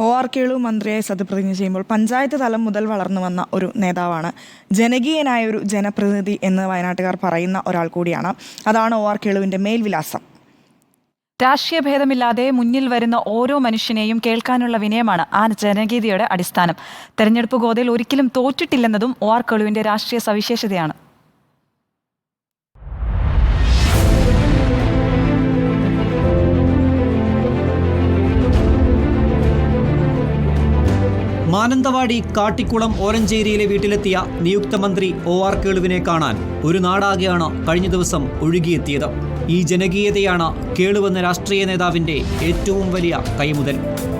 OR Kelu മന്ത്രിയായി സത്യപ്രതിജ്ഞ ചെയ്യുമ്പോൾ പഞ്ചായത്ത് തലം മുതൽ വളർന്നു വന്ന ഒരു നേതാവാണ്. ജനകീയനായ ഒരു ജനപ്രതിനിധി എന്ന് വയനാട്ടുകാർ പറയുന്ന ഒരാൾ കൂടിയാണ്. അതാണ് OR കേളുവിൻ്റെ മേൽവിലാസം. രാഷ്ട്രീയ ഭേദമില്ലാതെ മുന്നിൽ വരുന്ന ഓരോ മനുഷ്യനെയും കേൾക്കാനുള്ള വിനയമാണ് ആ ജനകീയതയുടെ അടിസ്ഥാനം. തെരഞ്ഞെടുപ്പ് ഗോതയിൽ ഒരിക്കലും തോറ്റിട്ടില്ലെന്നതും OR കേളുവിൻ്റെ രാഷ്ട്രീയ സവിശേഷതയാണ്. മാനന്തവാടി കാട്ടിക്കുളം ഓരഞ്ചേരിയിലെ വീട്ടിലെത്തിയ നിയുക്ത മന്ത്രി OR കേളുവിനെ കാണാൻ ഒരു നാടാകെയാണ് കഴിഞ്ഞ ദിവസം ഒഴുകിയെത്തിയത്. ഈ ജനകീയതയാണ് കേളുവെന്ന രാഷ്ട്രീയ നേതാവിൻ്റെ ഏറ്റവും വലിയ കൈമുതൽ.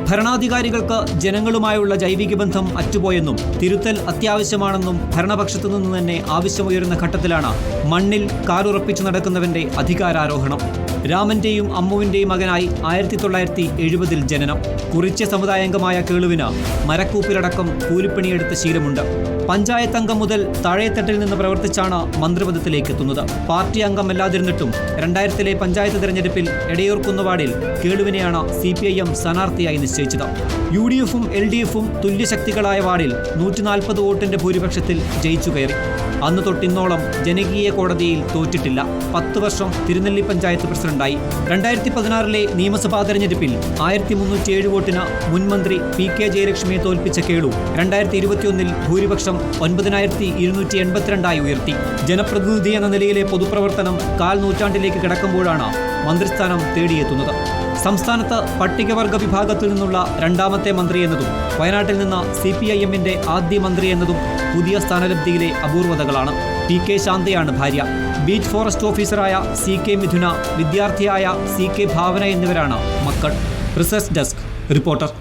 ഭരണാധികാരികൾക്ക് ജനങ്ങളുമായുള്ള ജൈവിക ബന്ധം അറ്റുപോയെന്നും തിരുത്തൽ അത്യാവശ്യമാണെന്നും ഭരണപക്ഷത്തു നിന്ന് തന്നെ ആവശ്യമുയരുന്ന ഘട്ടത്തിലാണ് മണ്ണിൽ കാലുറപ്പിച്ചു നടക്കുന്നവന്റെ അധികാരാരോഹണം. രാമന്റെയും അമ്മുവിന്റെയും മകനായി 1970 ജനനം. കുറിച്യ സമുദായാംഗമായ കേളുവിന് മരക്കൂപ്പിലടക്കം കൂലിപ്പണിയെടുത്ത ശീലമുണ്ട്. പഞ്ചായത്ത് അംഗം മുതൽ താഴെത്തട്ടിൽ നിന്ന് പ്രവർത്തിച്ചാണ് മന്ത്രിപദത്തിലേക്ക് എത്തുന്നത്. പാർട്ടി അംഗമല്ലാതിരുന്നിട്ടും 2000 പഞ്ചായത്ത് തെരഞ്ഞെടുപ്പിൽ എടയൂർക്കുന്ന് വാർഡിൽ കേളുവിനെയാണ് CPIM സ്ഥാനാർത്ഥിയായി നിശ്ചയിച്ചത്. UDFും LDFും തുല്യശക്തികളായ വാർഡിൽ 140 വോട്ടിന്റെ ഭൂരിപക്ഷത്തിൽ ജയിച്ചു കയറി. അന്ന് തൊട്ടിന്നോളം ജനകീയ കോടതിയിൽ തോറ്റിട്ടില്ല. 10 വർഷം തിരുനെല്ലി പഞ്ചായത്ത് പ്രസിഡന്റായി. 2016 നിയമസഭാ തെരഞ്ഞെടുപ്പിൽ 1307 വോട്ടിന് മുൻമന്ത്രി PK ജയലക്ഷ്മിയെ തോൽപ്പിച്ച കേളു 2021 ഭൂരിപക്ഷം 9282 ഉയർത്തി. ജനപ്രതിനിധി എന്ന നിലയിലെ പൊതുപ്രവർത്തനം 1/4 നൂറ്റാണ്ടിലേക്ക് കടക്കുമ്പോഴാണ് മന്ത്രിസ്ഥാനം തേടിയെത്തുന്നത്. സംസ്ഥാനത്ത് പട്ടികവർഗ വിഭാഗത്തിൽ നിന്നുള്ള 2ാമത്തെ മന്ത്രി എന്നതും വയനാട്ടിൽ നിന്ന് CPIMന്റെ ആദ്യ മന്ത്രി എന്നതും പുതിയ സ്ഥാനലബ്ധിയിലെ അപൂർവതകളാണ്. PK ശാന്തയാണ് ഭാര്യ. ബീച്ച് ഫോറസ്റ്റ് ഓഫീസറായ CK മിഥുന, വിദ്യാർത്ഥിയായ CK ഭാവന എന്നിവരാണ് മക്കൾ. Research desk reporter.